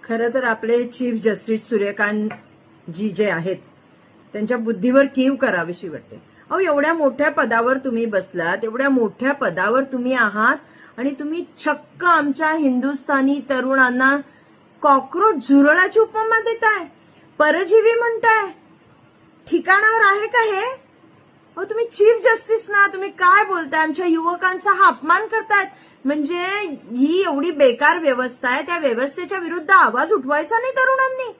खरं तर आपले चीफ जस्टिस सूर्यकांत जी जे आहेत त्यांच्या बुद्धीवर कीव करावीशी वाटते. अहो, एवढ्या मोठ्या पदावर तुम्ही बसलात, एवढ्या मोठ्या पदावर तुम्ही आहात आणि तुम्ही चक्क आमच्या हिंदुस्थानी तरुणांना कॉक्रोच झुरळाची उपमा देताय, परजीवी म्हणताय. ठिकाणावर आहे का हे? अहो, तुम्ही चीफ जस्टिस ना, तुम्ही काय बोलताय? आमच्या युवकांचा हा अपमान करतायत. म्हणजे ही एवढी बेकार व्यवस्था आहे, त्या व्यवस्थेच्या विरुद्ध आवाज उठवायचा नाही तरुणांनी.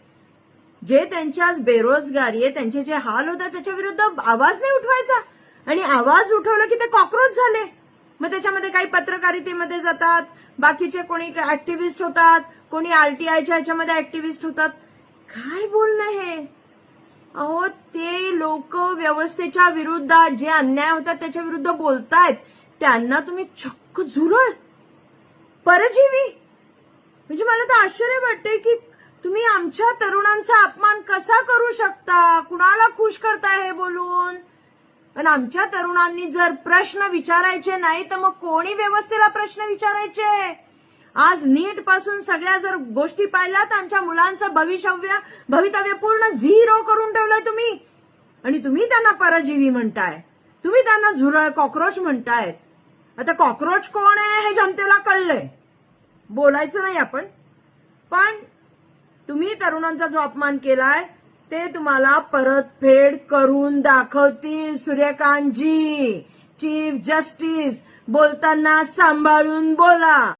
जे त्यांची आज बेरोजगारी आहे, त्यांचे जे हाल होतात त्याच्या विरुद्ध आवाज नाही उठवायचा. आणि आवाज उठवला की ते कॉक्रोच झाले. मग त्याच्यामध्ये काही पत्रकारितेमध्ये जातात, बाकीचे कोणी ऍक्टिव्हिस्ट होतात, कोणी आरटीआयच्या ह्याच्यामध्ये ऍक्टिव्हिस्ट होतात. काय बोलणं हे? अहो, ते लोक व्यवस्थेच्या विरुद्ध जे अन्याय होतात त्याच्या विरुद्ध बोलतायत, त्यांना तुम्ही चक्क झुरळ, परजीवी. म्हणजे मला तर आश्चर्य वाटते की तुम्ही आमच्या तरुणांचा अपमान कसा करू शकता? कुणाला खुश करताय हे बोलून? पण आमच्या तरुणांनी जर प्रश्न विचारायचे नाही तर मग कोणी व्यवस्थेला प्रश्न विचारायचे? आज नीट पासून सगळ्या जर गोष्टी पाहिल्या तर आमच्या मुलांचं भवितव्य पूर्ण झिरो करून ठेवलंय तुम्ही. आणि तुम्ही त्यांना परजीवी म्हणताय, तुम्ही त्यांना झुरळ, कॉक्रोच म्हणताय. आता कॉक्रोच कोण आहे हे जनतेला कळलंय, बोलायचं नाही आपण. पण तुम्ही तरुणांचा जो अपमान केलाय ते तुम्हाला परतफेड करून दाखवतील सूर्यकांतजी. चीफ जस्टिस, बोलताना सांभाळून बोला.